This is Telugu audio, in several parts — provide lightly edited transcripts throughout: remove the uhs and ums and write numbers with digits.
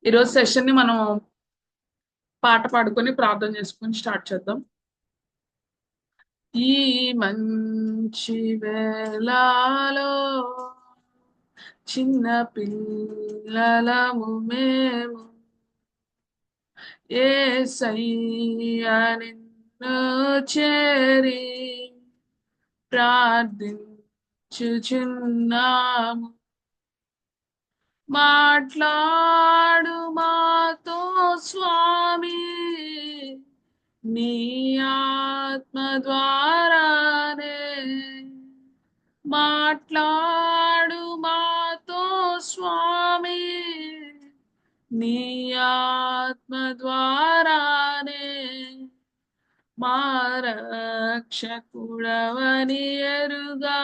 ఈరోజు సెషన్ ని మనం పాట పాడుకొని ప్రార్థన చేసుకొని స్టార్ట్ చేద్దాం. ఈ మంచి వేళలో చిన్న పిల్లలము మేము యేసయ్యా నిన్ను చేరి ప్రార్థించుచున్నాము. మాట్లాడు మాతో స్వామి, నీ ఆత్మ ద్వారానే మాట్లాడు మాతో స్వామి, నీ ఆత్మ ద్వారానే మా రక్షకుడవని ఎరుగా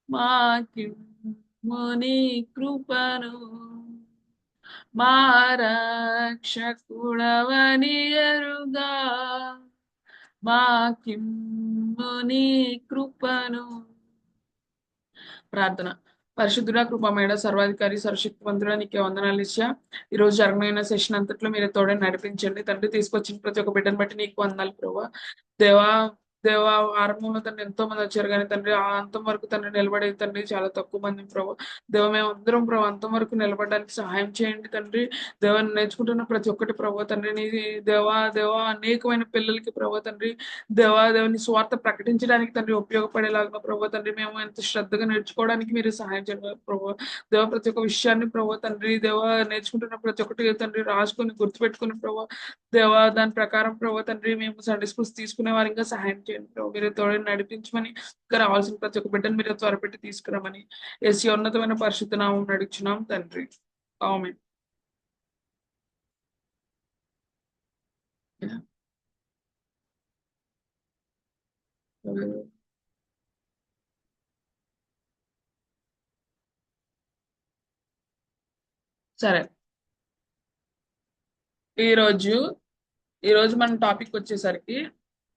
మాకిమ్ము నీ కృపను. మా రక్షకుడవని ఎరుగా మాకిమ్ము నీ కృపను. ప్రార్థన. పరిశుద్ధుడ, కృపమేడ, సర్వాధికారి, సర్వశక్తివంతుడ, నీకే వందనాలు ఇచ్చా. ఈ రోజు జరగనైన సెషన్ అంతట్లో మీరు తోడే నడిపించండి తండ్రి. తీసుకొచ్చిన ప్రతి ఒక్క బిడ్డను బట్టి నీకు వందనాలు ప్రభా. దేవా దేవా ఆరంభంలో తండ్రి ఎంతో మంది వచ్చారు కానీ తండ్రి ఆ అంతం వరకు తండ్రి నిలబడేది తండ్రి చాలా తక్కువ మంది ప్రభా. దేవ మేము అందరం ప్రభా అంతం వరకు నిలబడడానికి సహాయం చేయండి తండ్రి. దేవాన్ని నేర్చుకుంటున్న ప్రతి ఒక్కటి ప్రభా తండ్రి నీ దేవా అనేకమైన పిల్లలకి ప్రభా తండ్రి దేవుని స్వార్థ ప్రకటించడానికి తండ్రి ఉపయోగపడేలాగా ప్రభావ తండ్రి మేము ఎంత శ్రద్ధగా నేర్చుకోవడానికి మీరు సహాయం చేయాలి ప్రభావ. ప్రతి ఒక్క విషయాన్ని ప్రభావ తండ్రి నేర్చుకుంటున్న ప్రతి ఒక్కటి తండ్రి రాసుకొని గుర్తుపెట్టుకుని ప్రభావ దాని ప్రకారం ప్రభావ తండ్రి మేము సండే స్కూల్స్ తీసుకునే వారు ఇంకా సహాయం చేయండి ప్రభావ. మీరు తోడని నడిపించమని ఇంకా రావాల్సిన ప్రతి ఒక్క బిడ్డను మీరు త్వరపెట్టి తీసుకురామని ఎస్సీ ఉన్నతమైన పరిశుద్ధ నామం నడుచున్నాం తండ్రి. ఆమేన్. సరే, ఈరోజు ఈరోజు మన టాపిక్ వచ్చేసరికి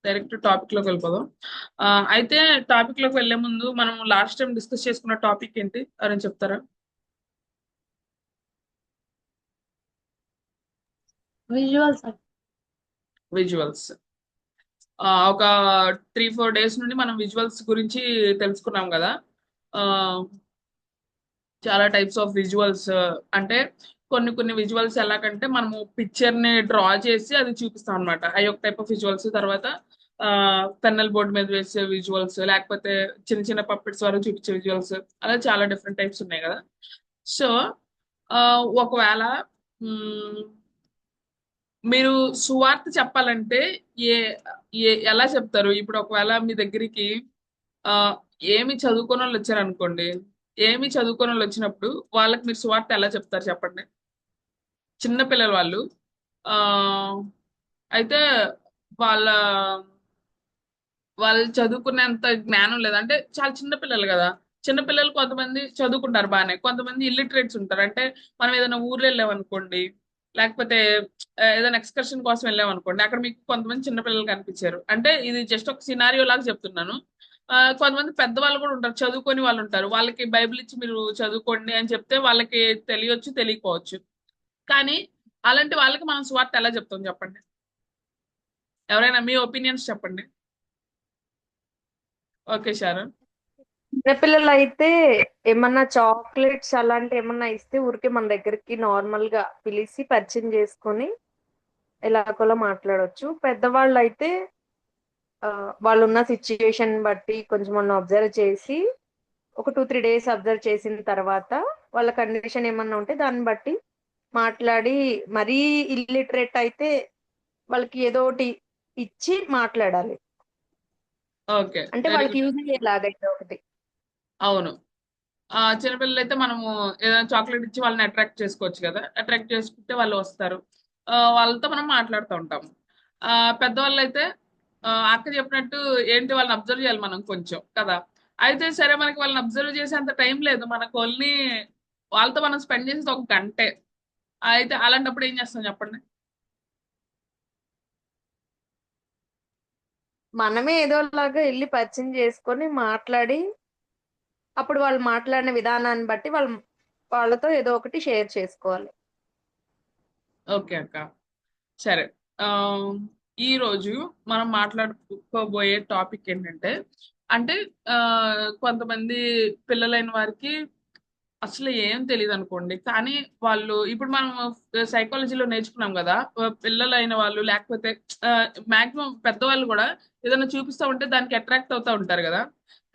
డైరెక్ట్ టాపిక్ లోకి వెళ్ళిపోదాం. అయితే టాపిక్ లోకి వెళ్లే ముందు మనం లాస్ట్ టైం డిస్కస్ చేసుకున్న టాపిక్ ఏంటి అని చెప్తారా? విజువల్స్. విజువల్స్. ఒక 3-4 డేస్ నుండి మనం విజువల్స్ గురించి తెలుసుకున్నాం కదా. ఆ చాలా టైప్స్ ఆఫ్ విజువల్స్. అంటే కొన్ని కొన్ని విజువల్స్ ఎలాగంటే మనము పిక్చర్ ని డ్రా చేసి అది చూపిస్తాం అనమాట. అవి ఒక టైప్ ఆఫ్ విజువల్స్. తర్వాత పెన్నల్ బోర్డ్ మీద వేసే విజువల్స్, లేకపోతే చిన్న చిన్న పప్పెట్స్ వరకు చూపించే విజువల్స్, అలా చాలా డిఫరెంట్ టైప్స్ ఉన్నాయి కదా. సో ఒకవేళ మ్, మీరు సువార్త చెప్పాలంటే ఏ ఎలా చెప్తారు? ఇప్పుడు ఒకవేళ మీ దగ్గరికి ఆ ఏమి చదువుకోని వాళ్ళు వచ్చారు అనుకోండి. ఏమి చదువుకోని వాళ్ళు వచ్చినప్పుడు వాళ్ళకి మీరు సువార్త ఎలా చెప్తారు చెప్పండి? చిన్న పిల్లలు వాళ్ళు. ఆ అయితే వాళ్ళ వాళ్ళు చదువుకునేంత జ్ఞానం లేదు. అంటే చాలా చిన్న పిల్లలు కదా. చిన్న పిల్లలు కొంతమంది చదువుకుంటారు బాగానే, కొంతమంది ఇల్లిటరేట్స్ ఉంటారు. అంటే మనం ఏదైనా ఊర్లో వెళ్ళామనుకోండి, లేకపోతే ఏదైనా ఎక్స్కర్షన్ కోసం వెళ్ళామనుకోండి, అక్కడ మీకు కొంతమంది చిన్న పిల్లలు కనిపించారు. అంటే ఇది జస్ట్ ఒక సినారియో లాగా చెప్తున్నాను. కొంతమంది పెద్దవాళ్ళు కూడా ఉంటారు, చదువుకొని వాళ్ళు ఉంటారు. వాళ్ళకి బైబిల్ ఇచ్చి మీరు చదువుకోండి అని చెప్తే వాళ్ళకి తెలియచ్చు, తెలియకపోవచ్చు. కానీ అలాంటి వాళ్ళకి మనం స్వార్థ ఎలా చెప్తాం చెప్పండి? ఎవరైనా మీ ఒపీనియన్స్ చెప్పండి. Okay Sharon. చిన్నపిల్లలు అయితే ఏమన్నా చాక్లెట్స్ అలాంటి ఏమన్నా ఇస్తే ఊరికే మన దగ్గరికి నార్మల్ గా పిలిచి పరిచయం చేసుకొని ఎలాగోలా మాట్లాడొచ్చు. పెద్దవాళ్ళు అయితే వాళ్ళు ఉన్న సిచ్యుయేషన్ బట్టి కొంచెం మనం అబ్జర్వ్ చేసి ఒక 2-3 డేస్ అబ్జర్వ్ చేసిన తర్వాత వాళ్ళ కండిషన్ ఏమన్నా ఉంటే దాన్ని బట్టి మాట్లాడి, మరీ ఇల్లిటరేట్ అయితే వాళ్ళకి ఏదో ఒకటి ఇచ్చి మాట్లాడాలి. ఓకే, అంటే వెరీ వాళ్ళకి గుడ్. యూజ్ అయ్యేలాగైతే ఒకటి. అవును. చిన్నపిల్లలు అయితే మనము ఏదైనా చాక్లెట్ ఇచ్చి వాళ్ళని అట్రాక్ట్ చేసుకోవచ్చు కదా. అట్రాక్ట్ చేసుకుంటే వాళ్ళు వస్తారు. వాళ్ళతో మనం మాట్లాడుతూ ఉంటాము. పెద్దవాళ్ళు అయితే అక్క చెప్పినట్టు ఏంటి వాళ్ళని అబ్జర్వ్ చేయాలి మనం కొంచెం కదా. అయితే సరే, మనకి వాళ్ళని అబ్జర్వ్ చేసే అంత టైం లేదు మనకు. ఓన్లీ వాళ్ళతో మనం స్పెండ్ చేసేది ఒక గంటే. అయితే అలాంటప్పుడు ఏం చేస్తాం చెప్పండి? మనమే ఏదోలాగా వెళ్ళి పరిచయం చేసుకొని మాట్లాడి, అప్పుడు వాళ్ళు మాట్లాడిన విధానాన్ని బట్టి వాళ్ళతో ఏదో ఒకటి షేర్ చేసుకోవాలి. ఓకే అక్క. సరే. ఆ, ఈ రోజు మనం మాట్లాడుకోబోయే టాపిక్ ఏంటంటే, అంటే ఆ, కొంతమంది పిల్లలైన వారికి అసలు ఏం తెలియదు అనుకోండి, కానీ వాళ్ళు ఇప్పుడు మనం సైకాలజీలో నేర్చుకున్నాం కదా, పిల్లలైన వాళ్ళు లేకపోతే మాక్సిమం పెద్దవాళ్ళు కూడా ఏదైనా చూపిస్తూ ఉంటే దానికి అట్రాక్ట్ అవుతూ ఉంటారు కదా.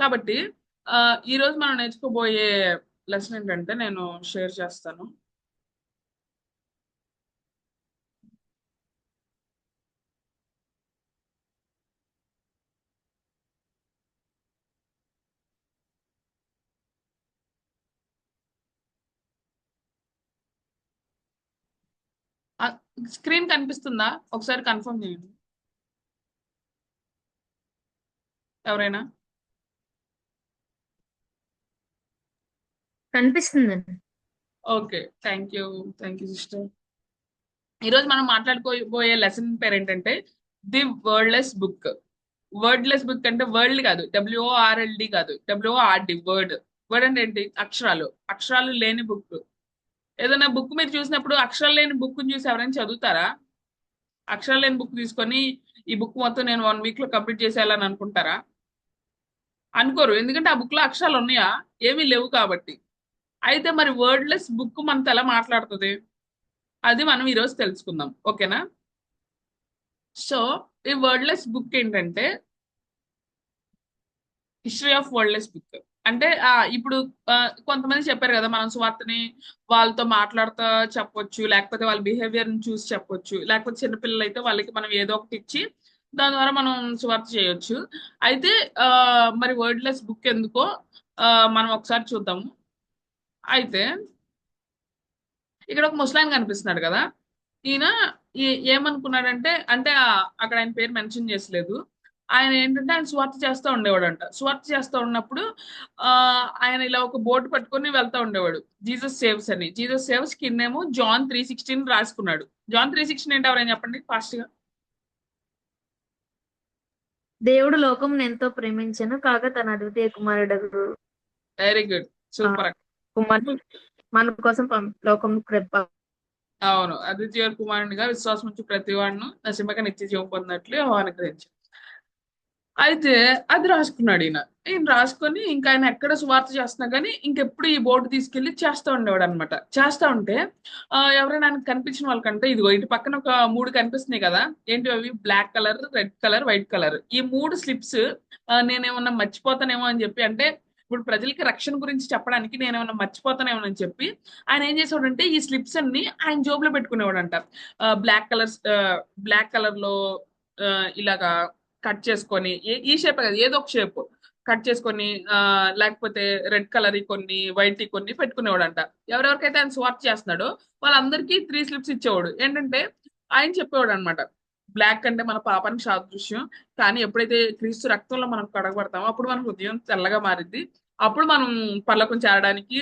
కాబట్టి ఆ, ఈ రోజు మనం నేర్చుకోబోయే లెసన్ ఏంటంటే నేను షేర్ చేస్తాను. స్క్రీన్ కనిపిస్తుందా? ఒకసారి కన్ఫర్మ్ చేయండి ఎవరైనా. కనిపిస్తుందండి. ఓకే. Thank you sister. ఈరోజు మనం మాట్లాడుకోబోయే లెసన్ పేరు ఏంటంటే the wordless book. Wordless book అంటే వర్ల్డ్ కాదు, డబ్ల్యూఓఆర్ఎల్డి కాదు, డబ్ల్యూఓఆర్డి. వర్డ్. వర్డ్ అంటే ఏంటి? అక్షరాలు. అక్షరాలు లేని బుక్. ఏదైనా బుక్ మీరు చూసినప్పుడు అక్షరాలు లేని బుక్ చూసి ఎవరైనా చదువుతారా? అక్షరాలు లేని బుక్ తీసుకొని ఈ బుక్ మొత్తం నేను 1 వీక్ లో కంప్లీట్ చేసేయాలని అనుకుంటారా? అనుకోరు. ఎందుకంటే ఆ బుక్ లో అక్షరాలు ఉన్నాయా? ఏమీ లేవు కాబట్టి. అయితే మరి వర్డ్లెస్ బుక్ మనతో ఎలా మాట్లాడుతుంది? అది మనం ఈరోజు తెలుసుకుందాం. ఓకేనా? సో ఈ వర్డ్లెస్ బుక్ ఏంటంటే హిస్టరీ ఆఫ్ వర్డ్లెస్ బుక్. అంటే ఇప్పుడు ఆ, కొంతమంది చెప్పారు కదా, మనం సువార్తని వాళ్ళతో మాట్లాడుతూ చెప్పొచ్చు, లేకపోతే వాళ్ళ బిహేవియర్ ని చూసి చెప్పొచ్చు, లేకపోతే చిన్నపిల్లలు అయితే వాళ్ళకి మనం ఏదో ఒకటి ఇచ్చి దాని ద్వారా మనం సువార్త చేయొచ్చు. అయితే ఆ, మరి వర్డ్లెస్ బుక్ ఎందుకో ఆ, మనం ఒకసారి చూద్దాము. అయితే ఇక్కడ ఒక ముస్లాం కనిపిస్తున్నాడు కదా. ఈయన ఏమనుకున్నాడంటే, అంటే అక్కడ ఆయన పేరు మెన్షన్ చేసలేదు. ఆయన ఏంటంటే ఆయన స్వార్థ చేస్తూ ఉండేవాడంట. స్వార్థ చేస్తూ ఉన్నప్పుడు ఆ ఆయన ఇలా ఒక బోర్డు పట్టుకొని వెళ్తా ఉండేవాడు. జీసస్ సేవ్స్ అని. జీసస్ సేవ్స్ కిందేమో John 3:16 రాసుకున్నాడు. John 3:16 ఏంటి? ఎవరైనా చెప్పండి ఫాస్ట్ గా. దేవుడు లోకమును ఎంతో ప్రేమించెను కాగా తన అద్వితీయ కుమారుడు వెరీ గుడ్. ఆ సూపర్. కుమారుడు మన కోసం లోకం కృప. అవును. అద్వితీయ కుమారునిగా విశ్వాసం నుంచి ప్రతి వాడును నశింపక నిత్య జీవం పొందినట్లు యెహోవా అనుగ్రహించాడు. అయితే అది రాసుకున్నాడు ఈయన. ఈయన రాసుకొని ఇంకా ఆయన ఎక్కడ సువార్త చేస్తున్నా కానీ ఇంకెప్పుడు ఈ బోర్డు తీసుకెళ్లి చేస్తూ ఉండేవాడు అనమాట. చేస్తా ఉంటే ఎవరైనా ఆయనకు కనిపించిన వాళ్ళకంటే, ఇదిగో ఇటు పక్కన ఒక 3 కనిపిస్తున్నాయి కదా. ఏంటి అవి? Black colour, red colour, white colour. ఈ 3 స్లిప్స్ నేనేమన్నా మర్చిపోతానేమో అని చెప్పి, అంటే ఇప్పుడు ప్రజలకి రక్షణ గురించి చెప్పడానికి నేనేమన్నా మర్చిపోతానేమో అని చెప్పి ఆయన ఏం చేసేవాడంటే ఈ స్లిప్స్ అన్ని ఆయన జోబులో పెట్టుకునేవాడంట. బ్లాక్ కలర్ లో ఇలాగా కట్ చేసుకొని, ఈ షేప్ కదా, ఏదో ఒక షేప్ కట్ చేసుకొని లేకపోతే రెడ్ కలర్ కొన్ని, వైట్ కొన్ని పెట్టుకునేవాడంట. ఎవరెవరికైతే ఆయన స్వాప్ చేస్తున్నాడో వాళ్ళందరికీ 3 స్లిప్స్ ఇచ్చేవాడు. ఏంటంటే ఆయన చెప్పేవాడు అనమాట, బ్లాక్ అంటే మన పాపానికి సాదృశ్యం, కానీ ఎప్పుడైతే క్రీస్తు రక్తంలో మనం కడగబడతామో అప్పుడు మన హృదయం తెల్లగా మారిద్ది, అప్పుడు మనం పరలోకం చేరడానికి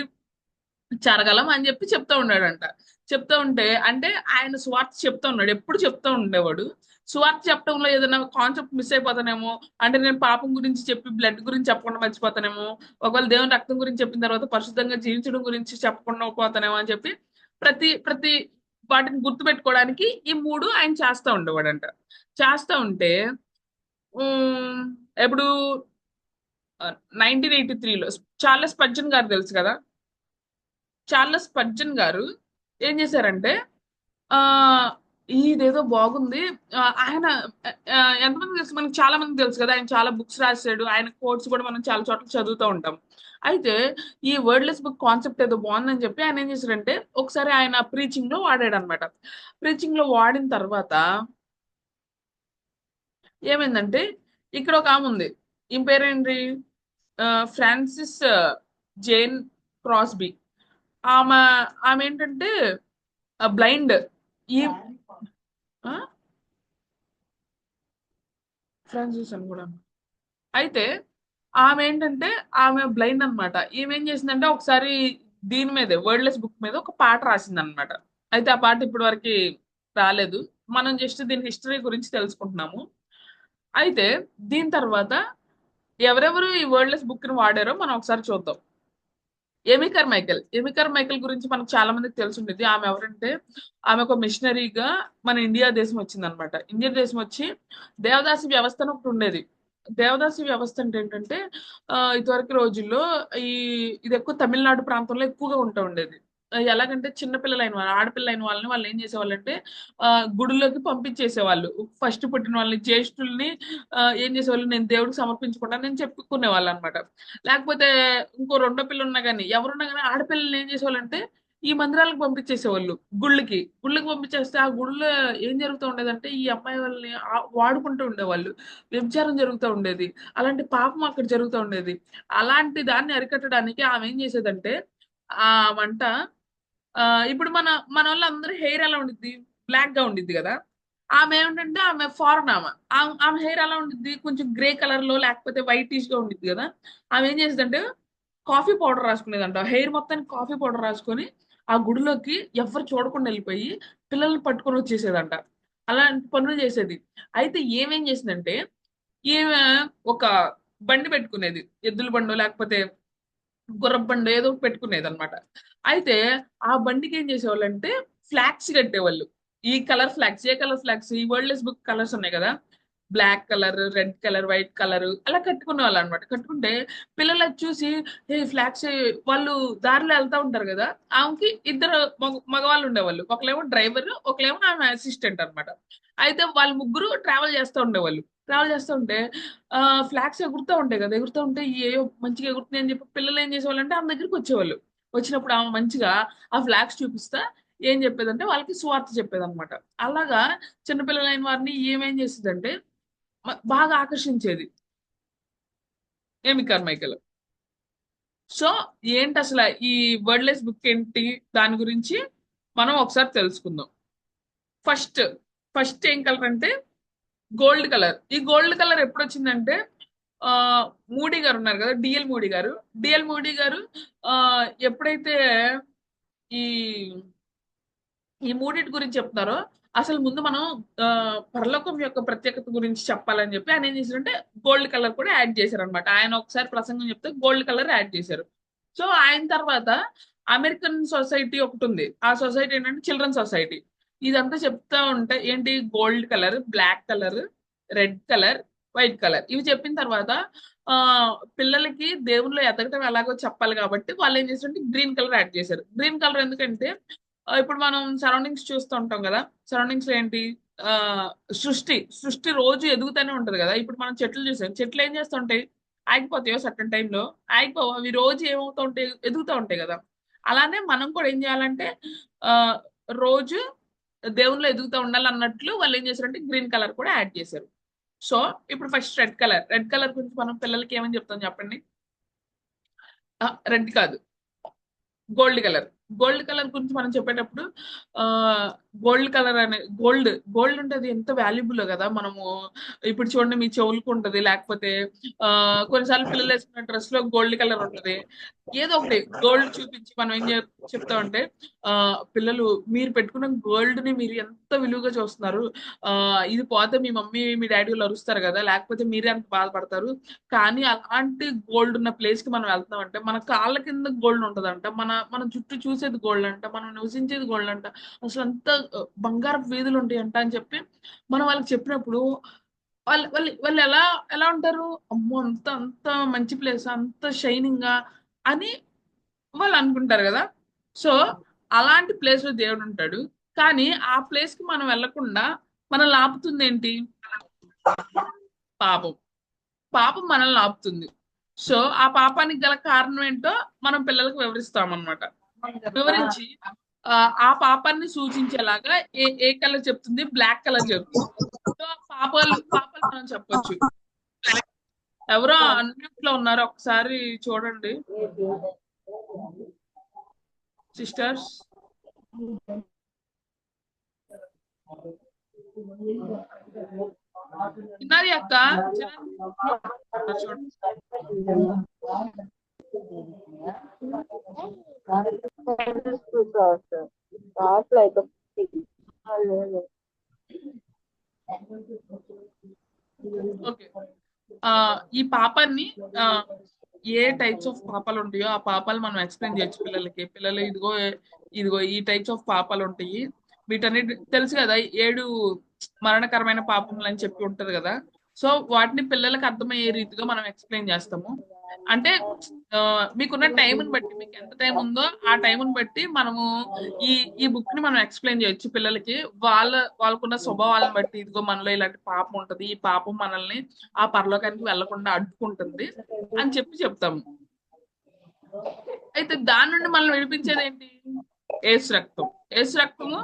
జరగలం అని చెప్పి చెప్తా ఉన్నాడంట. చెప్తా ఉంటే అంటే ఆయన స్వార్థ చెప్తా ఉన్నాడు, ఎప్పుడు చెప్తా ఉండేవాడు. స్వార్థ చెప్పడంలో ఏదైనా కాన్సెప్ట్ మిస్ అయిపోతానేమో, అంటే నేను పాపం గురించి చెప్పి బ్లడ్ గురించి చెప్పకుండా మర్చిపోతానేమో, ఒకవేళ దేవుని రక్తం గురించి చెప్పిన తర్వాత పరిశుద్ధంగా జీవించడం గురించి చెప్పకుండా పోతానేమో అని చెప్పి ప్రతి ప్రతి వాటిని గుర్తుపెట్టుకోవడానికి ఈ 3 ఆయన చేస్తా ఉండేవాడంట. చేస్తా ఉంటే ఉమ్, ఎప్పుడు 1983లో చార్లెస్ స్పర్జన్ గారు తెలుసు కదా. చార్లెస్ స్పర్జన్ గారు ఏం చేశారంటే ఆ ఇదేదో బాగుంది. ఆయన ఎంతమంది తెలుసు? మనకి చాలా మంది తెలుసు కదా, ఆయన చాలా బుక్స్ రాశాడు. ఆయన కోట్స్ కూడా మనం చాలా చోట్ల చదువుతూ ఉంటాం. అయితే ఈ వర్డ్లెస్ బుక్ కాన్సెప్ట్ ఏదో బాగుందని చెప్పి ఆయన ఏం చేశారంటే ఒకసారి ఆయన ప్రీచింగ్ లో వాడాడు అనమాట. ప్రీచింగ్ లో వాడిన తర్వాత ఏమైందంటే ఇక్కడ ఒక ఆమె ఉంది. ఈమె పేరేంటి? Frances Jane Crosby. ఆమె ఆమె ఏంటంటే బ్లైండ్. ఈ ఆ? ఫ్రాన్సిస్ అని కూడా. అయితే ఆమె ఏంటంటే ఆమె బ్లైండ్ అనమాట. ఈమె ఏం చేసిందంటే ఒకసారి దీని మీదే వర్డ్లెస్ బుక్ మీద ఒక పాట రాసింది అనమాట. అయితే ఆ పాట ఇప్పటి వరకు రాలేదు. మనం జస్ట్ దీని హిస్టరీ గురించి తెలుసుకుంటున్నాము. అయితే దీని తర్వాత ఎవరెవరు ఈ వర్డ్లెస్ బుక్ ని వాడారో మనం ఒకసారి చూద్దాం. ఎమికర్ మైకెల్ గురించి మనకు చాలా మందికి తెలిసి ఉండేది. ఆమె ఎవరంటే ఆమె ఒక మిషనరీగా మన ఇండియా దేశం వచ్చింది అనమాట. ఇండియా దేశం వచ్చి దేవదాసి వ్యవస్థ అని ఒకటి ఉండేది. దేవదాసి వ్యవస్థ అంటే ఏంటంటే ఇదివరకు రోజుల్లో ఈ ఇది ఎక్కువ తమిళనాడు ప్రాంతంలో ఎక్కువగా ఉంటూ ఉండేది. ఎలాగంటే చిన్నపిల్లలైన వాళ్ళు ఆడపిల్లలైన వాళ్ళని వాళ్ళు ఏం చేసేవాళ్ళంటే గుడిలోకి పంపించేసేవాళ్ళు. ఫస్ట్ పుట్టిన వాళ్ళని జ్యేష్ఠుల్ని ఏం చేసేవాళ్ళు, నేను దేవుడికి సమర్పించుకుంటాను నేను చెప్పుకునే వాళ్ళు అనమాట. లేకపోతే ఇంకో రెండో పిల్ల ఉన్నా కానీ ఎవరున్నా కానీ ఆడపిల్లల్ని ఏం చేసేవాళ్ళంటే ఈ మందిరాలకు పంపించేసేవాళ్ళు. గుళ్ళకి పంపించేస్తే ఆ గుడిలో ఏం జరుగుతూ ఉండేదంటే ఈ అమ్మాయి వాళ్ళని వాడుకుంటూ ఉండేవాళ్ళు. వ్యభిచారం జరుగుతూ ఉండేది. అలాంటి పాపం అక్కడ జరుగుతూ ఉండేది. అలాంటి దాన్ని అరికట్టడానికి ఆమె ఏం చేసేదంటే ఆ వంట ఇప్పుడు మన వాళ్ళందరూ హెయిర్ ఎలా ఉండిద్ది, బ్లాక్ గా ఉండిద్ది కదా. ఆమె ఏమిటంటే ఆమె ఫారెన్ ఆమె హెయిర్ ఎలా ఉండిద్ది, కొంచెం గ్రే కలర్ లో లేకపోతే వైటిష్ గా ఉండిద్ది కదా. ఆమె ఏం చేసేదంటే కాఫీ పౌడర్ రాసుకునేదంట. హెయిర్ మొత్తానికి కాఫీ పౌడర్ రాసుకొని ఆ గుడిలోకి ఎవరు చూడకుండా వెళ్ళిపోయి పిల్లల్ని పట్టుకొని వచ్చేసేదంట. అలాంటి పనులు చేసేది. అయితే ఏమేం చేసిందంటే ఈమె ఒక బండి పెట్టుకునేది, ఎద్దుల బండో లేకపోతే గుర్రపు బండి ఏదో ఒకటి పెట్టుకునేది అనమాట. అయితే ఆ బండికి ఏం చేసేవాళ్ళంటే ఫ్లాగ్స్ కట్టేవాళ్ళు. ఈ కలర్ ఫ్లాగ్స్, ఏ కలర్ ఫ్లాగ్స్, ఈ వరల్డ్ బుక్ కలర్స్ ఉన్నాయి కదా, black colour, red colour, white colour అలా కట్టుకునే వాళ్ళు అనమాట. కట్టుకుంటే పిల్లలు అది చూసి ఏ ఫ్లాగ్స్, వాళ్ళు దారిలో వెళ్తా ఉంటారు కదా. ఆమెకి ఇద్దరు మగవాళ్ళు ఉండేవాళ్ళు. ఒకలేమో డ్రైవర్, ఒకలేమో ఆమె అసిస్టెంట్ అనమాట. అయితే వాళ్ళు ముగ్గురు ట్రావెల్ చేస్తూ ఉండేవాళ్ళు. ట్రావెల్ చేస్తూ ఉంటే ఫ్లాగ్స్ ఎగురుతూ ఉంటాయి కదా, ఎగురుతూ ఉంటే ఏయో మంచిగా ఎగురుతున్నాయి అని చెప్పి పిల్లలు ఏం చేసేవాళ్ళంటే ఆమె దగ్గరికి వచ్చేవాళ్ళు. వచ్చినప్పుడు ఆమె మంచిగా ఆ ఫ్లాగ్స్ చూపిస్తా ఏం చెప్పేదంటే వాళ్ళకి సువార్త చెప్పేదన్నమాట. అలాగా చిన్నపిల్లలైన వారిని ఏమేం చేసేదంటే బాగా ఆకర్షించేది ఏమి కార్మైకల్. సో ఏంటి అసలు ఈ వర్డ్లెస్ బుక్ ఏంటి, దాని గురించి మనం ఒకసారి తెలుసుకుందాం. ఫస్ట్ ఫస్ట్ ఏం కలర్ అంటే గోల్డ్ కలర్. ఈ గోల్డ్ కలర్ ఎప్పుడు వచ్చిందంటే ఆ మూడీ గారు ఉన్నారు కదా, డిఎల్ మూడీ గారు. డిఎల్ మూడీ గారు ఆ ఎప్పుడైతే ఈ ఈ మూడింటి గురించి చెప్తున్నారో అసలు ముందు మనం ఆ పరలోకం యొక్క ప్రత్యేకత గురించి చెప్పాలని చెప్పి ఆయన ఏం చేశారంటే గోల్డ్ కలర్ కూడా యాడ్ చేశారు అనమాట. ఆయన ఒకసారి ప్రసంగం చెప్తే గోల్డ్ కలర్ యాడ్ చేశారు. సో ఆయన తర్వాత అమెరికన్ సొసైటీ ఒకటి ఉంది. ఆ సొసైటీ ఏంటంటే చిల్డ్రన్ సొసైటీ. ఇదంతా చెప్తా ఉంటే ఏంటి, gold colour, black colour, red colour, white colour ఇవి చెప్పిన తర్వాత ఆ పిల్లలకి దేవుళ్ళు ఎదగటం ఎలాగో చెప్పాలి కాబట్టి వాళ్ళు ఏం చేశారంటే గ్రీన్ కలర్ యాడ్ చేశారు. గ్రీన్ కలర్ ఎందుకంటే ఇప్పుడు మనం సరౌండింగ్స్ చూస్తూ ఉంటాం కదా. సరౌండింగ్స్ లో ఏంటి, ఆ సృష్టి సృష్టి రోజు ఎదుగుతూనే ఉంటది కదా. ఇప్పుడు మనం చెట్లు చూసాం, చెట్లు ఏం చేస్తుంటాయి, ఆగిపోతాయో సర్టన్ టైంలో, ఆగిపోవు అవి, రోజు ఏమవుతూ ఉంటాయి, ఎదుగుతూ ఉంటాయి కదా. అలానే మనం కూడా ఏం చేయాలంటే ఆ రోజు దేవుళ్ళు ఎదుగుతూ ఉండాలి అన్నట్లు వాళ్ళు ఏం చేశారంటే గ్రీన్ కలర్ కూడా యాడ్ చేశారు. సో ఇప్పుడు ఫస్ట్ రెడ్ కలర్ గురించి మనం పిల్లలకి ఏమని చెప్తాం చెప్పండి. రెడ్ కాదు, గోల్డ్ కలర్. గోల్డ్ కలర్ గురించి మనం చెప్పేటప్పుడు ఆ గోల్డ్ కలర్ అనే గోల్డ్ అంటే అది ఎంత వాల్యుబుల్ కదా. మనము ఇప్పుడు చూడండి మీ చెవులకు ఉంటది, లేకపోతే కొన్నిసార్లు పిల్లలు వేసుకున్న డ్రెస్ లో గోల్డ్ కలర్ ఉంటది. ఏదో ఒకటి గోల్డ్ చూపించి మనం ఏం చెప్తామంటే ఆ పిల్లలు మీరు పెట్టుకున్న గోల్డ్ ని మీరు ఎంత విలువగా చూస్తున్నారు, ఆ ఇది పోతే మీ మమ్మీ మీ డాడీ వాళ్ళు అరుస్తారు కదా, లేకపోతే మీరే అంత బాధపడతారు. కానీ అలాంటి గోల్డ్ ఉన్న ప్లేస్ కి మనం వెళ్తున్నాం అంటే మన కాళ్ళ కింద గోల్డ్ ఉంటదంట, మన చుట్టూ చూసేది గోల్డ్ అంట, మనం నివసించేది గోల్డ్ అంట, అసలు అంత బంగారపు వీధులు ఉంటాయంట అని చెప్పి మనం వాళ్ళకి చెప్పినప్పుడు వాళ్ళు ఎలా ఎలా ఉంటారు, అమ్మో అంత అంత మంచి ప్లేస్, అంత షైనింగ్ గా అని వాళ్ళు అనుకుంటారు కదా. సో అలాంటి ప్లేస్ లో దేవుడు ఉంటాడు. కానీ ఆ ప్లేస్ కి మనం వెళ్ళకుండా మనల్ని ఆపుతుంది ఏంటి, పాపం. పాపం మనల్ని ఆపుతుంది. సో ఆ పాపానికి గల కారణం ఏంటో మనం పిల్లలకు వివరిస్తాం అన్నమాట. వివరించి ఆ ఆ పాపాన్ని సూచించేలాగా ఏ కలర్ చెప్తుంది, బ్లాక్ కలర్ చెప్తుంది. సో పాపాలు పాపాలు మనం చెప్పొచ్చు. ఎవరో అన్మ్యూట్ లో ఉన్నారు, ఒకసారి చూడండి సిస్టర్స్. చిన్నారి అక్క, చూడండి. ఓకే, ఈ పాపాన్ని ఏ టైప్స్ ఆఫ్ పాపాలు ఉంటాయో ఆ పాపాలు మనం ఎక్స్ప్లెయిన్ చేయొచ్చు పిల్లలకి. పిల్లలు ఇదిగో ఇదిగో ఈ టైప్స్ ఆఫ్ పాపాలు ఉంటాయి, వీటన్నిటి తెలుసు కదా, 7 మరణకరమైన పాపములు అని చెప్పి ఉంటది కదా. సో వాటిని పిల్లలకు అర్థమయ్యే రీతిగా మనం ఎక్స్ప్లెయిన్ చేస్తాము. అంటే మీకున్న టైంని బట్టి, మీకు ఎంత టైం ఉందో ఆ టైంని బట్టి మనము ఈ ఈ బుక్ ని మనం ఎక్స్ప్లెయిన్ చేయొచ్చు పిల్లలకి. వాళ్ళకున్న స్వభావాలను బట్టి, ఇదిగో మనలో ఇలాంటి పాపం ఉంటది, ఈ పాపం మనల్ని ఆ పరలోకానికి వెళ్లకుండా అడ్డుకుంటుంది అని చెప్పి చెప్తాము. అయితే దాని నుండి మనం విడిపించేది ఏంటి? ఏసు రక్తం. ఏసు రక్తము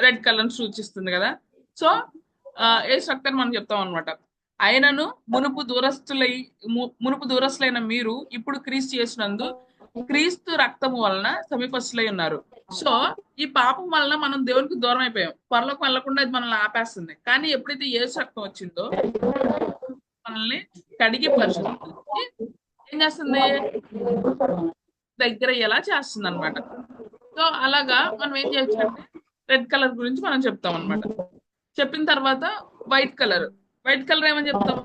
రెడ్ కలర్ సూచిస్తుంది కదా. సో ఏసు రక్తాన్ని మనం చెప్తాం అనమాట. ఆయనను మునుపు దూరస్తులైన మీరు ఇప్పుడు క్రీస్తు చేసినందు క్రీస్తు రక్తము వలన సమీపస్తులై ఉన్నారు. సో ఈ పాపం వలన మనం దేవునికి దూరం అయిపోయాం, పరలోకం వెళ్లకుండా ఇది మనల్ని ఆపేస్తుంది. కానీ ఎప్పుడైతే ఏసు రక్తం వచ్చిందో మనల్ని కడిగి పరిశుద్ధి ఏం చేస్తుంది? దగ్గర ఎలా చేస్తుంది అనమాట. సో అలాగా మనం ఏం చేయొచ్చు అంటే రెడ్ కలర్ గురించి మనం చెప్తాం అనమాట. చెప్పిన తర్వాత వైట్ కలర్ ఏమని చెప్తాం?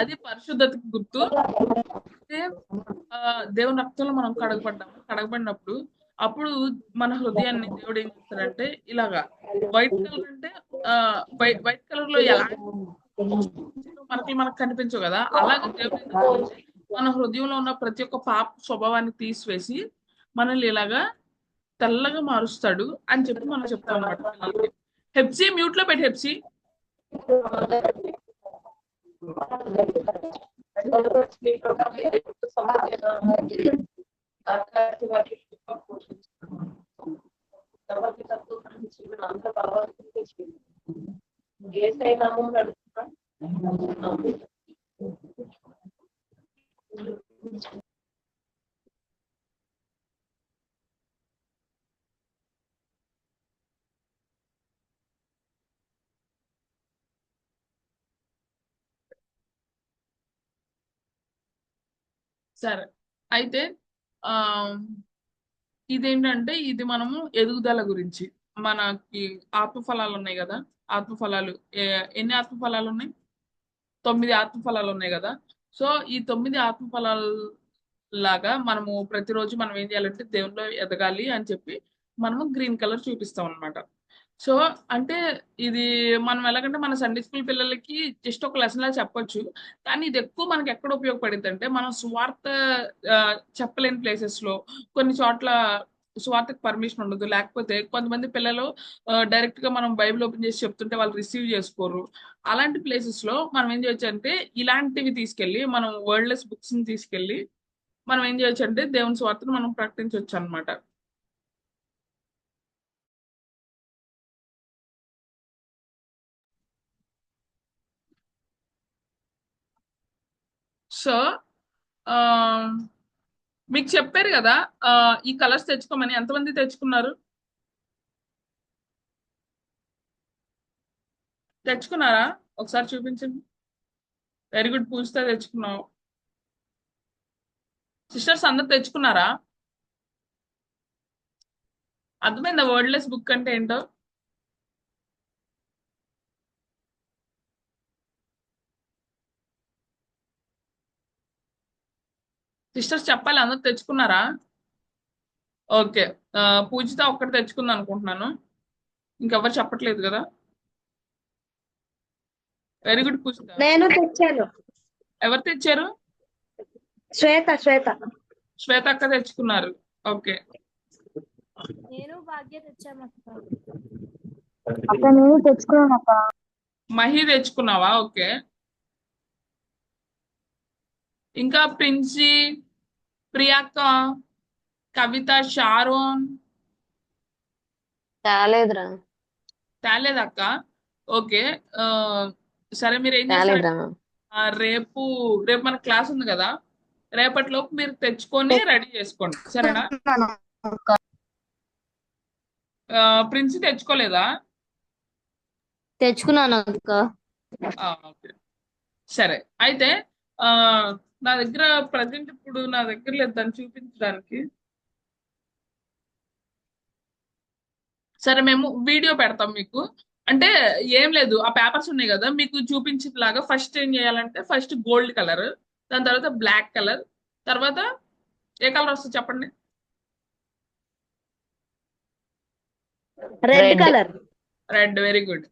అది పరిశుద్ధతకి గుర్తు. దేవుని రక్తంలో మనం కడగబడినప్పుడు అప్పుడు మన హృదయాన్ని దేవుడు ఏం చేస్తాడంటే ఇలాగా వైట్ కలర్ అంటే వైట్ కలర్ లో ఎలా మనకు కనిపించవు కదా, అలాగే దేవుడు మన హృదయంలో ఉన్న ప్రతి ఒక్క పాప స్వభావాన్ని తీసివేసి మనల్ని ఇలాగా తెల్లగా మారుస్తాడు అని చెప్పి మనం చెప్తాం అనమాట పిల్లలకి. హెప్సీ మ్యూట్ లో పెట్టి. హెప్సీ సరే. అయితే ఆ ఇదేంటంటే ఇది మనము ఎదుగుదల గురించి. మనకి ఆత్మఫలాలు ఉన్నాయి కదా, ఆత్మఫలాలు ఎన్ని ఆత్మఫలాలు ఉన్నాయి? 9 ఆత్మఫలాలు ఉన్నాయి కదా. సో ఈ 9 ఆత్మఫలాలు లాగా మనము ప్రతిరోజు మనం ఏం చేయాలంటే దేవునిలో ఎదగాలి అని చెప్పి మనము గ్రీన్ కలర్ చూపిస్తాం అనమాట. సో అంటే ఇది మనం ఎలాగంటే మన సండే స్కూల్ పిల్లలకి జస్ట్ ఒక లెసన్ లా చెప్పొచ్చు. కానీ ఇది ఎక్కువ మనకి ఎక్కడ ఉపయోగపడింది అంటే మనం స్వార్థ చెప్పలేని ప్లేసెస్ లో, కొన్ని చోట్ల స్వార్థకు పర్మిషన్ ఉండదు, లేకపోతే కొంతమంది పిల్లలు డైరెక్ట్ గా మనం బైబిల్ ఓపెన్ చేసి చెప్తుంటే వాళ్ళు రిసీవ్ చేసుకోరు. అలాంటి ప్లేసెస్ లో మనం ఏం చేయొచ్చు అంటే ఇలాంటివి తీసుకెళ్ళి, మనం వర్డ్లెస్ బుక్స్ ని తీసుకెళ్ళి మనం ఏం చేయొచ్చు అంటే దేవుని స్వార్థను మనం ప్రకటించవచ్చు అనమాట. సో మీకు చెప్పారు కదా ఈ కలర్స్ తెచ్చుకోమని. ఎంతమంది తెచ్చుకున్నారు? తెచ్చుకున్నారా? ఒకసారి చూపించండి. వెరీ గుడ్, పూజితే తెచ్చుకున్నావు. సిస్టర్స్ అందరు తెచ్చుకున్నారా? అర్థమైందా వర్డ్లెస్ బుక్ అంటే ఏంటో? సిస్టర్స్ చెప్పాలి, అందరు తెచ్చుకున్నారా? ఓకే. పూజిత ఒక్కటి తెచ్చుకుంది అనుకుంటున్నాను, ఇంకెవరు చెప్పట్లేదు కదా. వెరీ గుడ్ పూజిత. నేను తెచ్చాను. ఎవరు తెచ్చారు? శ్వేత శ్వేత అక్క తెచ్చుకున్నారు. ఓకే. నేను భాగ్య తెచ్చాను అక్క. నేను తెచ్చుకున్నాను అక్క. మహి తెచ్చుకున్నావా? ఓకే. ఇంకా ప్రిన్సీ, ప్రియాక్క, కవిత, షారోన్ తేలేదురా. తేలేదక్క. ఓకే. సరే, మీరు ఏం చేస్తారు? రేపు మన క్లాస్ ఉంది కదా, రేపటిలోపు మీరు తెచ్చుకొని రెడీ చేసుకోండి, సరేనా? ప్రిన్సీ తెచ్చుకోలేదా? తెచ్చుకున్నాను అక్క. ఓకే, సరే. అయితే నా దగ్గర ప్రజెంట్ ఇప్పుడు నా దగ్గర లేదు దాన్ని చూపించడానికి. సరే, మేము వీడియో పెడతాం మీకు. అంటే ఏం లేదు, ఆ పేపర్స్ ఉన్నాయి కదా మీకు చూపించేలాగా. ఫస్ట్ ఏం చేయాలంటే ఫస్ట్ గోల్డ్ కలర్, దాని తర్వాత బ్లాక్ కలర్, తర్వాత ఏ కలర్ వస్తుంది చెప్పండి? Red red colour, red, very good.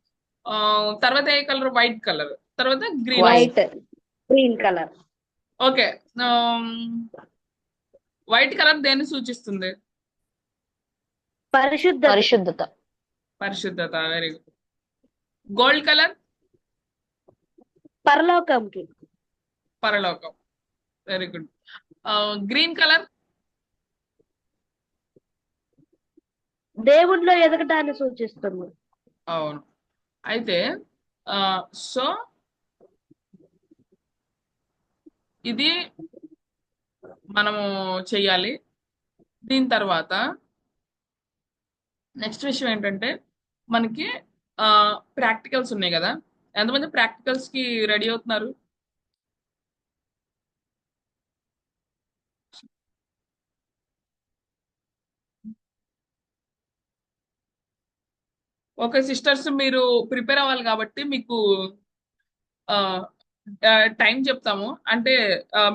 తర్వాత ఏ కలర్? వైట్ కలర్, తర్వాత green white white, green colour, okay. White colour దేన్ని సూచిస్తుంది? పరిశుద్ధత, పరిశుద్ధత పరిశుద్ధత, వెరీ గుడ్. Gold colour? పరలోకంకి, పరలోకం, వెరీ గుడ్. Green colour? దేవుడిలో ఎదగటాన్ని సూచిస్తుంది. అవును. అయితే సో ఇది మనము చెయ్యాలి. దీని తర్వాత నెక్స్ట్ విషయం ఏంటంటే మనకి ప్రాక్టికల్స్ ఉన్నాయి కదా. ఎంతమంది ప్రాక్టికల్స్ కి రెడీ అవుతున్నారు? ఓకే సిస్టర్స్, మీరు ప్రిపేర్ అవ్వాలి కాబట్టి మీకు టైం చెప్తాము. అంటే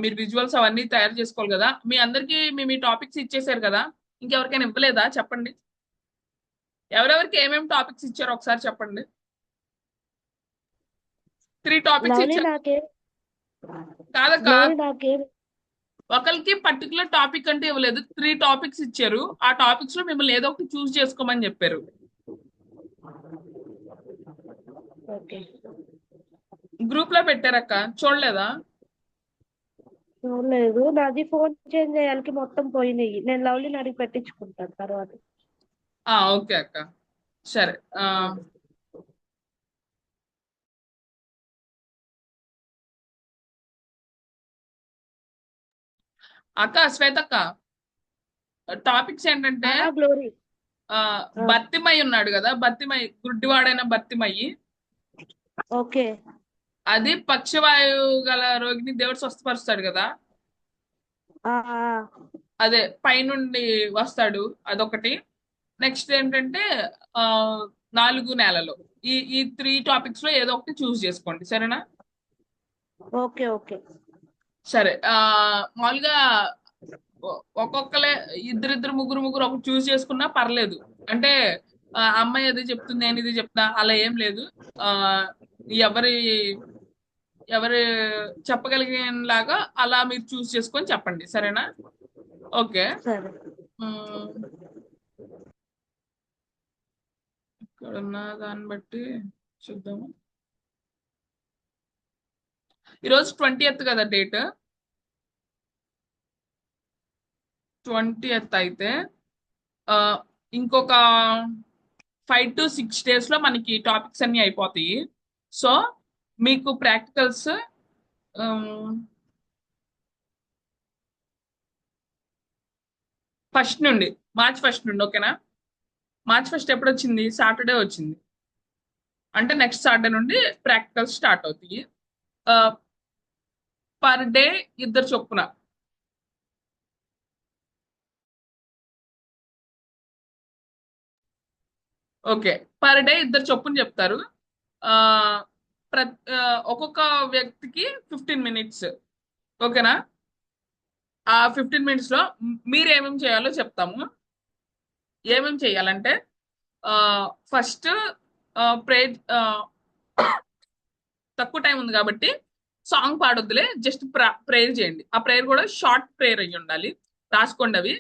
మీరు విజువల్స్ అవన్నీ తయారు చేసుకోవాలి కదా. మీ అందరికీ మీ టాపిక్స్ ఇచ్చేసారు కదా, ఇంకెవరికైనా ఇవ్వలేదా చెప్పండి. ఎవరెవరికి ఏమేమి టాపిక్స్ ఇచ్చారో ఒకసారి చెప్పండి. 3 టాపిక్స్ లవ్లీ ఇచ్చారు నాకే కాదక్క. లవ్లీ నాకే ఒకరికి పర్టికులర్ టాపిక్ అంటే ఇవ్వలేదు, 3 టాపిక్స్ ఇచ్చారు. ఆ టాపిక్స్ లో మిమ్మల్ని ఏదో ఒకటి చూస్ చేసుకోమని చెప్పారు. ఓకే గ్రూప్ లో పెట్టారక్క, చూడలేదా? చూడలేదు, నాది ఫోన్ చేంజ్ అయ్యాలకి మొత్తం పోయినాయి. నేను లవ్లీని అడిగి పెట్టించుకుంటాను తర్వాత. ఓకే అక్క, సరే. అక్క శ్వేతక్క, టాపిక్స్ ఏంటంటే గ్లోరీ, బత్తిమయ్య ఉన్నాడు కదా, బత్తిమయ్య గుడ్డివాడైన బత్తిమయ్యి, ఓకే అది పక్షవాయువు గల రోగిని దేవుడు స్వస్థపరుస్తాడు కదా. ఆ అదే పైనుండి వస్తాడు, అదొకటి. నెక్స్ట్ ఏంటంటే 4 నెలలు. ఈ 3 టాపిక్స్ లో ఏదో ఒకటి చూస్ చేసుకోండి, సరేనా? ఓకే ఓకే సరే. మామూలుగా ఒక్కొక్కలే ఇద్దరిద్దరు ముగ్గురు ఒకటి చూస్ చేసుకున్నా పర్లేదు. అంటే అమ్మాయి అది చెప్తుంది, నేను ఇది చెప్తా, అలా ఏం లేదు. ఎవరి ఎవరు చెప్పగలిగేలాగా అలా మీరు చూస్ చేసుకొని చెప్పండి, సరేనా? ఓకే. సరే. ఇక్కడున్న దాన్ని బట్టి చూద్దాము. ఈరోజు 20th కదా డేట్. 20th అయితే ఇంకొక 5 to 6 days లో మనకి టాపిక్స్ అన్ని అయిపోతాయి. సో మీకు ప్రాక్టికల్స్ మార్చ్ 1st నుండి, ఓకేనా? మార్చ్ 1st ఎప్పుడు వచ్చింది? సాటర్డే వచ్చింది. అంటే నెక్స్ట్ సాటర్డే నుండి ప్రాక్టికల్స్ స్టార్ట్ అవుతాయి. పర్ డే 2 చొప్పున. ఓకే, పర్ డే 2 చొప్పున చెప్తారు. ఒక్కొక్క వ్యక్తికి 15 minutes, ఓకేనా? ఆ 15 minutes లో మీరు ఏమేమి చేయాలో చెప్తాము. ఏమేమి చేయాలంటే ఫస్ట్ ప్రేయర్, తక్కువ టైం ఉంది కాబట్టి సాంగ్ పాడొద్దులే, జస్ట్ ప్రేయర్ చేయండి. ఆ ప్రేయర్ కూడా షార్ట్ ప్రేయర్ అయ్యి ఉండాలి, రాసుకోండి అవి.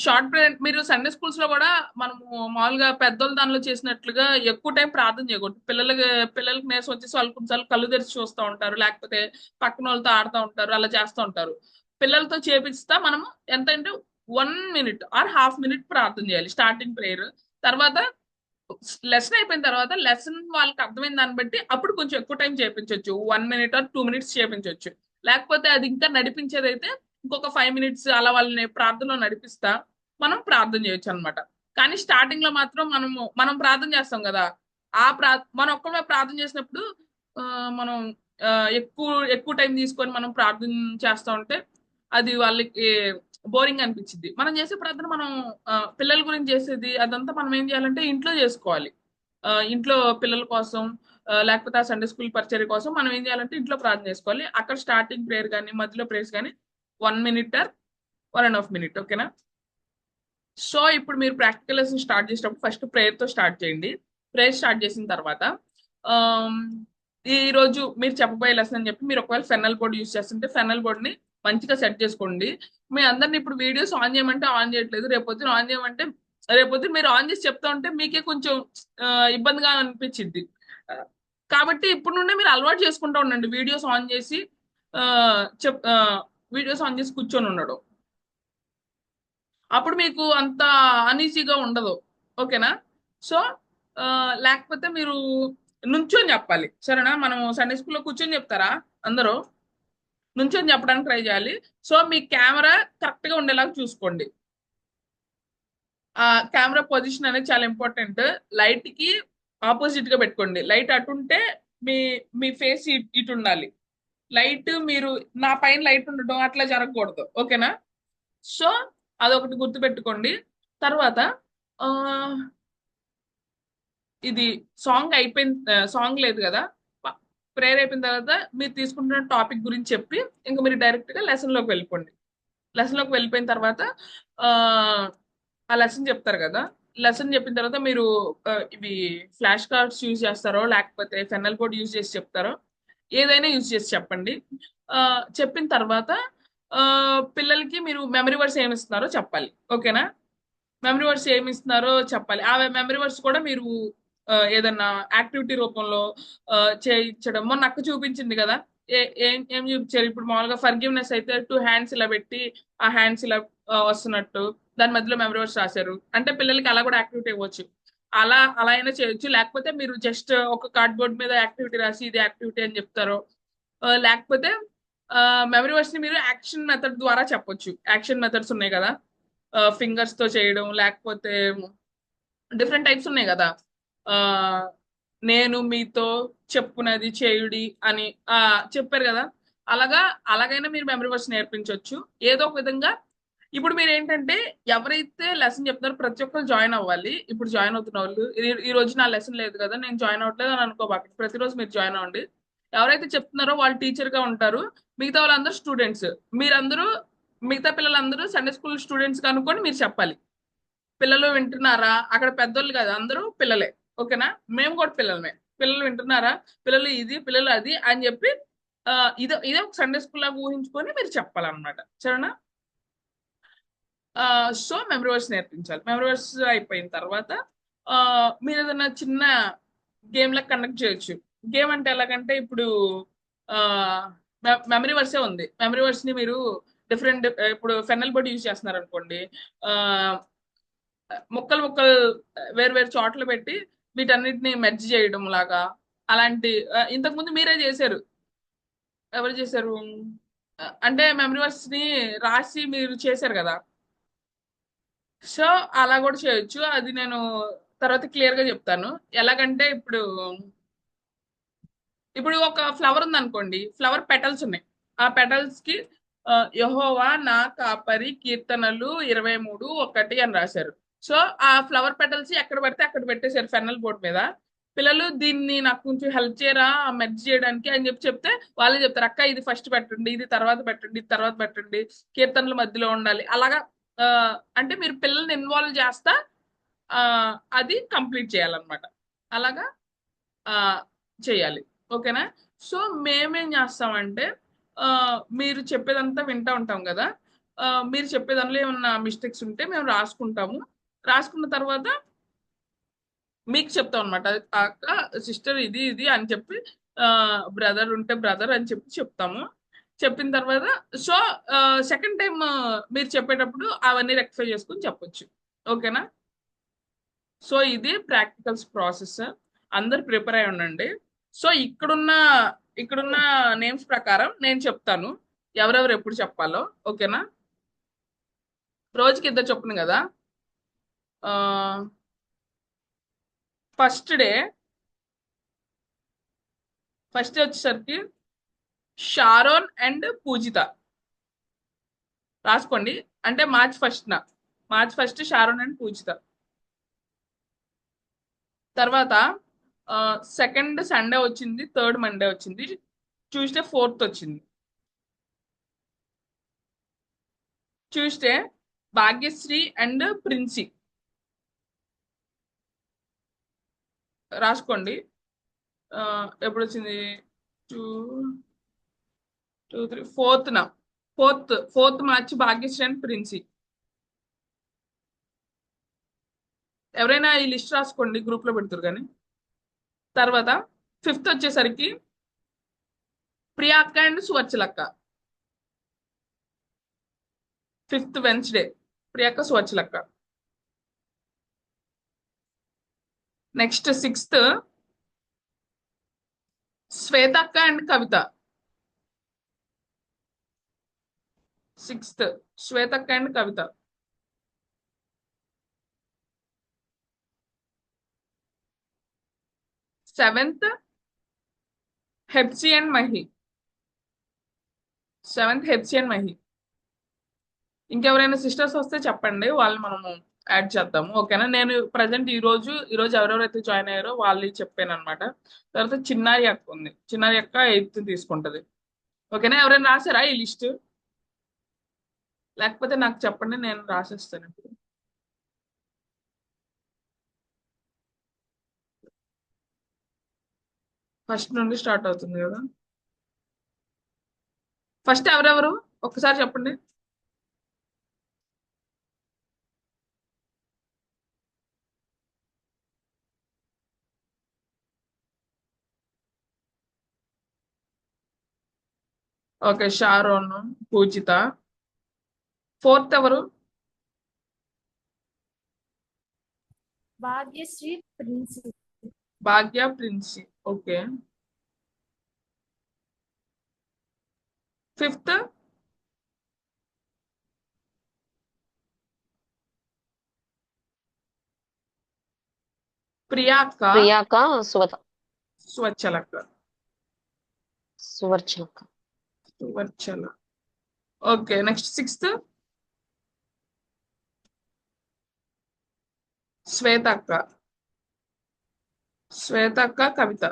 షార్ట్ ప్రేయర్ మీరు సండే స్కూల్స్ లో కూడా మనము మామూలుగా పెద్దోళ్ళు దానిలో చేసినట్లుగా ఎక్కువ టైం ప్రార్థన చేయకూడదు. పిల్లలకి నేర్చుకు వచ్చేసి వాళ్ళు కొన్నిసార్లు కళ్ళు తెరిచి చూస్తూ ఉంటారు, లేకపోతే పక్కన వాళ్ళతో ఆడుతూ ఉంటారు, అలా చేస్తూ ఉంటారు. పిల్లలతో చేపిస్తా మనము ఎంత అంటే 1 minute or ½ minute ప్రార్థన చేయాలి స్టార్టింగ్ ప్రేయర్. తర్వాత లెసన్ అయిపోయిన తర్వాత లెసన్ వాళ్ళకి అర్థమైన దాన్ని బట్టి అప్పుడు కొంచెం ఎక్కువ టైం చేయించవచ్చు, 1 minute or 2 minutes చేయించవచ్చు. లేకపోతే అది ఇంకా నడిపించేదైతే ఇంకొక 5 minutes అలా వాళ్ళని ప్రార్థనలో నడిపిస్తా మనం ప్రార్థన చేయొచ్చు అనమాట. కానీ స్టార్టింగ్ లో మాత్రం మనం ప్రార్థన చేస్తాం కదా, మనం ఒక్కడే ప్రార్థన చేసినప్పుడు మనం ఎక్కువ టైం తీసుకొని మనం ప్రార్థన చేస్తా ఉంటే అది వాళ్ళకి బోరింగ్ అనిపించింది. మనం చేసే ప్రార్థన మనం పిల్లల గురించి చేసేది అదంతా మనం ఏం చేయాలంటే ఇంట్లో చేసుకోవాలి. ఇంట్లో పిల్లల కోసం లేకపోతే ఆ సండే స్కూల్ పరిచర్య కోసం మనం ఏం చేయాలంటే ఇంట్లో ప్రార్థన చేసుకోవాలి. అక్కడ స్టార్టింగ్ ప్రేయర్ కానీ మధ్యలో ప్రేయర్స్ కానీ 1 minute or 1.5 minute. ఓకేనా? సో ఇప్పుడు మీరు ప్రాక్టికల్ లెసన్ స్టార్ట్ చేసేటప్పుడు ఫస్ట్ ప్రేయర్తో స్టార్ట్ చేయండి. ప్రేయర్ స్టార్ట్ చేసిన తర్వాత ఆమ్, ఈ రోజు మీరు చెప్పబోయే లెసన్ అని చెప్పి మీరు ఒకవేళ ఫెన్నల్ బోర్డ్ యూస్ చేస్తుంటే ఫెన్నల్ బోర్డ్ని మంచిగా సెట్ చేసుకోండి. మీ అందరిని ఇప్పుడు వీడియోస్ ఆన్ చేయమంటే ఆన్ చేయట్లేదు, రేపొద్దున ఆన్ చేయమంటే రేపొద్దున మీరు ఆన్ చేసి చెప్తా ఉంటే మీకే కొంచెం ఇబ్బందిగా అనిపించింది. కాబట్టి ఇప్పుడు నుండే మీరు అలవాటు చేసుకుంటూ ఉండండి వీడియోస్ ఆన్ చేసి ఆ, చెప్ వీడియోస్ ఆన్ చేసి కూర్చొని ఉండడం. అప్పుడు మీకు అంత అనీజీగా ఉండదు. ఓకేనా? సో లేకపోతే మీరు నుంచొని చెప్పాలి. సరేనా? మనం సండే స్కూల్లో కూర్చొని చెప్తారా అందరూ? నుంచొని చెప్పడానికి ట్రై చేయాలి. సో మీ కెమెరా కరెక్ట్ గా ఉండేలాగా చూసుకోండి. ఆ కెమెరా పొజిషన్ అనేది చాలా ఇంపార్టెంట్. లైట్ కి ఆపోజిట్ గా పెట్టుకోండి. లైట్ అటుంటే మీ మీ ఫేస్ ఇటు ఉండాలి. లైట్ మీరు నా పైన లైట్ ఉండడం అట్లా జరగకూడదు. ఓకేనా? సో అదొకటి గుర్తుపెట్టుకోండి. తర్వాత ఆ ఇది సాంగ్ అయిపోయిన సాంగ్ లేదు కదా, ప్రేయర్ అయిపోయిన తర్వాత మీరు తీసుకుంటున్న టాపిక్ గురించి చెప్పి ఇంకా మీరు డైరెక్ట్ గా లెసన్ లోకి వెళ్ళిపోండి. లెసన్ లోకి వెళ్ళిపోయిన తర్వాత ఆ ఆ లెసన్ చెప్తారు కదా, లెసన్ చెప్పిన తర్వాత మీరు ఇవి ఫ్లాష్ కార్డ్స్ యూజ్ చేస్తారో లేకపోతే ఫెన్నల్ బోర్డ్ యూజ్ చేసి చెప్తారో ఏదైనా యూజ్ చేసి చెప్పండి. ఆ చెప్పిన తర్వాత ఆ పిల్లలకి మీరు మెమరీ వర్డ్స్ ఏమి ఇస్తున్నారో చెప్పాలి. ఓకేనా? మెమరీ వర్డ్స్ ఏమి ఇస్తున్నారో చెప్పాలి. ఆ మెమరీ వర్డ్స్ కూడా మీరు ఏదన్నా యాక్టివిటీ రూపంలో చేయించడం. మొన్న అక్క చూపించింది కదా, ఏం చూపించారు ఇప్పుడు మామూలుగా ఫర్గివ్నెస్ అయితే 2 hands ఇలా పెట్టి ఆ హ్యాండ్స్ ఇలా వస్తున్నట్టు దాని మధ్యలో మెమరీ వర్డ్స్ రాశారు అంటే పిల్లలకి అలా కూడా యాక్టివిటీ ఇవ్వచ్చు. అలా అలా అయినా చేయొచ్చు. లేకపోతే మీరు జస్ట్ ఒక కార్డ్బోర్డ్ మీద యాక్టివిటీ రాసి ఇది యాక్టివిటీ అని చెప్తారు. లేకపోతే మెమరీ వర్డ్స్ ని మీరు యాక్షన్ మెథడ్ ద్వారా చెప్పొచ్చు. యాక్షన్ మెథడ్స్ ఉన్నాయి కదా, ఫింగర్స్ తో చేయడం, లేకపోతే డిఫరెంట్ టైప్స్ ఉన్నాయి కదా. ఆ నేను మీతో చెప్పునది చేయుడి అని చెప్పారు కదా, అలాగైనా మీరు మెమరీ వర్డ్స్ నేర్పించవచ్చు ఏదో ఒక విధంగా. ఇప్పుడు మీరు ఏంటంటే ఎవరైతే లెసన్ చెప్తారో ప్రతి ఒక్కరు జాయిన్ అవ్వాలి. ఇప్పుడు జాయిన్ అవుతున్న వాళ్ళు ఈ రోజు నా లెసన్ లేదు కదా నేను జాయిన్ అవ్వట్లేదు అని అనుకోబాకండి. ప్రతిరోజు మీరు జాయిన్ అవ్వండి. ఎవరైతే చెప్తున్నారో వాళ్ళు టీచర్ గా ఉంటారు, మిగతా వాళ్ళందరూ స్టూడెంట్స్. మీరందరూ మిగతా పిల్లలందరూ సండే స్కూల్ స్టూడెంట్స్ అనుకొని మీరు చెప్పాలి. పిల్లలు వింటున్నారా? అక్కడ పెద్దోళ్ళు కదా, అందరూ పిల్లలే. ఓకేనా? మేము కూడా పిల్లలమే. పిల్లలు వింటున్నారా, పిల్లలు ఇది పిల్లలు అది అని చెప్పి ఇదే ఒక సండే స్కూల్ లాగా ఊహించుకొని మీరు చెప్పాలన్నమాట. సరేనా? సో మెమరీ వర్డ్స్ నేర్పించాలి. మెమరీ వర్డ్స్ అయిపోయిన తర్వాత మీరు ఏదైనా చిన్న గేమ్ లా కండక్ట్ చేయొచ్చు. గేమ్ అంటే ఎలాగంటే ఇప్పుడు మెమరీ వర్డ్సే ఉంది. మెమరీ వర్డ్స్ ని మీరు డిఫరెంట్ ఇప్పుడు ఫెన్నల్ బోర్డ్ యూజ్ చేస్తున్నారు అనుకోండి, ఆ ముక్కలు ముక్కలు వేరు వేరు చోట్ల పెట్టి వీటన్నిటిని మెర్జ్ చేయడం లాగా అలాంటి ఇంతకుముందు మీరే చేశారు. ఎవరు చేశారు? అంటే మెమరీ వర్డ్స్ ని రాసి మీరు చేశారు కదా. సో అలా కూడా చేయొచ్చు. అది నేను తర్వాత క్లియర్ గా చెప్తాను. ఎలాగంటే ఇప్పుడు ఒక ఫ్లవర్ ఉంది అనుకోండి, ఫ్లవర్ పెటల్స్ ఉన్నాయి. ఆ పెటల్స్ కి యెహోవా నా కాపరి కీర్తనలు 23:1 అని రాశారు. సో ఆ ఫ్లవర్ పెటల్స్ ఎక్కడ పడితే అక్కడ పెట్టేశారు ఫెన్నల్ బోర్డ్ మీద. పిల్లలు దీన్ని నాకు కొంచెం హెల్ప్ చేయరా మెర్జ్ చేయడానికి అని చెప్తే వాళ్ళే చెప్తారు, అక్క ఇది ఫస్ట్ పెట్టండి, ఇది తర్వాత పెట్టండి, ఇది తర్వాత పెట్టండి, కీర్తనలు మధ్యలో ఉండాలి. అలాగా అంటే మీరు పిల్లల్ని ఇన్వాల్వ్ చేస్తా అది కంప్లీట్ చేయాలన్నమాట. అలాగా చేయాలి. ఓకేనా? సో మేమేం చేస్తామంటే మీరు చెప్పేదంతా వింటా ఉంటాం కదా, మీరు చెప్పేదానిలో ఏమన్నా మిస్టేక్స్ ఉంటే మేము రాసుకుంటాము. రాసుకున్న తర్వాత మీకు చెప్తాం అనమాట. అక్క సిస్టర్ ఇది ఇది అని చెప్పి బ్రదర్ ఉంటే బ్రదర్ అని చెప్పి చెప్తాము. చెప్పిన తర్వాత సో సెకండ్ టైం మీరు చెప్పేటప్పుడు అవన్నీ రెక్టిఫై చేసుకుని చెప్పొచ్చు. ఓకేనా? సో ఇది ప్రాక్టికల్స్ ప్రాసెస్. అందరు ప్రిపేర్ అయి ఉండండి. సో ఇక్కడున్న నేమ్స్ ప్రకారం నేను చెప్తాను ఎవరెవరు ఎప్పుడు చెప్పాలో. ఓకేనా? రోజుకి 2 చొప్పున కదా. ఫస్ట్ వచ్చేసరికి షారోన్ అండ్ పూజిత రాసుకోండి. అంటే మార్చ్ 1 షారోన్ అండ్ పూజిత. తర్వాత సెకండ్ సండే వచ్చింది, థర్డ్ మండే వచ్చింది, ట్యూస్డే ఫోర్త్ వచ్చింది. ట్యూస్డే భాగ్యశ్రీ అండ్ ప్రిన్సి రాసుకోండి. ఎప్పుడు వచ్చింది? 2 2 3 ఫోర్త్ మార్చి భాగ్యశ్రీ అండ్ ప్రిన్సి. ఎవరైనా ఈ లిస్ట్ రాసుకోండి, గ్రూప్ లో పెడతారు కానీ. తర్వాత ఫిఫ్త్ వచ్చేసరికి ప్రియాక్క అండ్ సువర్చలక్క. ఫిఫ్త్ వెన్స్డే ప్రియాక్క సువర్చలక్క. నెక్స్ట్ సిక్స్త్ శ్వేతక్క అండ్ కవిత. సిక్స్త్ శ్వేతక్క and Kavitha. Seventh Hepsi and Mahi. ఇంకెవరైనా సిస్టర్స్ వస్తే చెప్పండి, వాళ్ళు మనము యాడ్ చేద్దాము. ఓకేనా? నేను ప్రజెంట్ ఈ రోజు ఎవరెవరైతే జాయిన్ అయ్యారో వాళ్ళు చెప్పాను అనమాట. తర్వాత చిన్నారి అక్క ఉంది, చిన్నారి అక్క 8th తీసుకుంటది. ఓకేనా? ఎవరైనా రాసారా ఈ లిస్ట్? లేకపోతే నాకు చెప్పండి, నేను రాసేస్తాను ఇప్పుడు. ఫస్ట్ నుండి స్టార్ట్ అవుతుంది కదా. ఫస్ట్ ఎవరెవరు ఒక్కసారి చెప్పండి. Okay, Sharon, Pujitha. ఫోర్త్ ఎవరు? భాగ్యశ్రీ ప్రిన్సి. భాగ్య, ప్రిన్సి. ఓకే. ఫిఫ్త్ ప్రియాక్క, ప్రియాక స్వచ్ఛలక్క. సువర్చల. ఓకే. నెక్స్ట్ సిక్స్త్ శ్వేతక్క, Kavitha.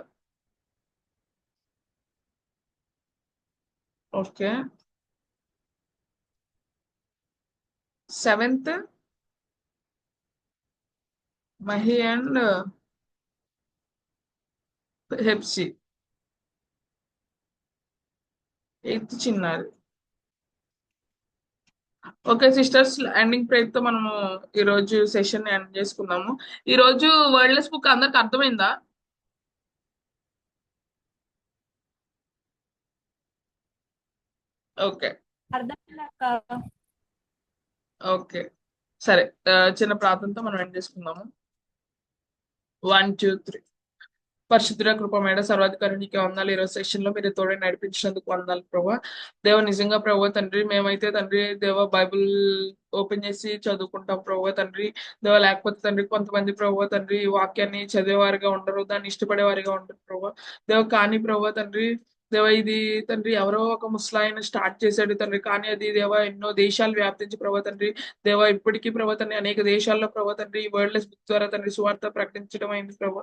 Okay. Seventh Mahi and Hepsi. 8th Chinnari. Okay sisters, ending prayer తో మనము ఈ రోజు సెషన్ ఎండ్ చేసుకుందాము. ఈ రోజు వర్డ్లెస్ బుక్ అందరికి అర్థమైందా? ఓకే. అర్థమైందక్క. ఓకే సరే. చిన్న ప్రార్థనతో మనం ఎండ్ చేసుకుందాము. 1 2 3. పరిశుద్ధుల కృపమేడ సర్వాధికారి నీకే వందాలు. ఈరోజు సెషన్ లో మీరు తోడే నడిపించినందుకు వందాలు ప్రభా. దేవ నిజంగా ప్రభు తండ్రి, మేమైతే తండ్రి దేవ బైబిల్ ఓపెన్ చేసి చదువుకుంటాం ప్రభు తండ్రి. దేవ లేకపోతే తండ్రి కొంతమంది ప్రభు తండ్రి ఈ వాక్యాన్ని చదివేవారిగా ఉండరు, దాన్ని ఇష్టపడేవారిగా ఉండరు ప్రభు దేవ. కానీ ప్రభు తండ్రి దేవ ఇది తండ్రి ఎవరో ఒక ముస్లాయిన్ స్టార్ట్ చేశాడు తండ్రి, కానీ అది దేవ ఎన్నో దేశాలు వ్యాప్తించి ప్రభు తండ్రి దేవ ఇప్పటికీ ప్రభు తండ్రి అనేక దేశాల్లో ప్రభు తండ్రి ఈ వర్డ్లెస్ బుక్ ద్వారా తండ్రి సువార్త ప్రకటించడం అయింది ప్రభు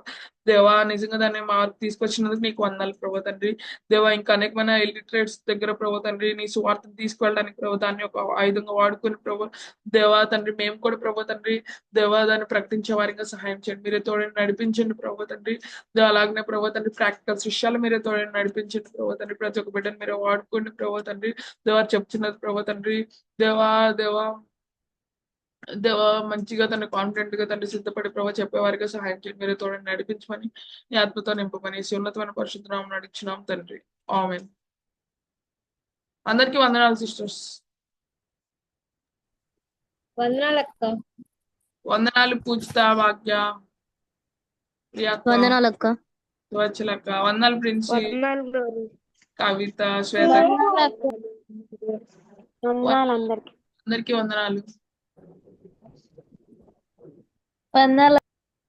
దేవా. నిజంగా దాన్ని మార్పు తీసుకొచ్చినందుకు నీకు వందాలు ప్రభు తండ్రి దేవా. ఇంకా అనేకమైన ఇల్లిటరేట్స్ దగ్గర ప్రభు తండ్రి నీ సువార్తను తీసుకెళ్ళడానికి ప్రభు దాన్ని ఒక ఆయుధంగా వాడుకుని ప్రభు దేవా తండ్రి మేము కూడా ప్రభు తండ్రి దేవా దాన్ని ప్రకటించే వారిగా సహాయం చేయండి. మీరే తోడని నడిపించండి ప్రభు తండ్రి దేవ. అలాగనే ప్రభు తండ్రి ప్రాక్టికల్స్ విషయాలు మీరే తోడని నడిపించండి ప్రభు తండ్రి. ప్రతి ఒక్క బిడ్డను మీరే వాడుకోండి ప్రభు తండ్రి దేవా. చెప్తున్నది ప్రభు తండ్రి దేవా దేవా మంచిగా తన కాన్ఫిడెంట్ గా తండ్రి సిద్ధపడి ప్రభావ చెప్పేవారిగా సహాయం చేయండి. మీరు తోడని నడిపించమని నీ ఆత్మతో నింపమని ఉన్నతమైన పరిశుద్ధ నామమున నడిచినాం తండ్రి. ఆమేన్. అందరికీ వందనాలు సిస్టర్స్. వందనాలక్క. వందనాలు పూజిత, భాగ్య, ప్రియాక్క, వందనాలక్క. సువచ్చలక్క. వందనాలు ప్రిన్సి, వందనాలు glory. కవిత, శ్వేత. వందనాలు అందరికి. అందరికీ వందనాలు. వందనాలు.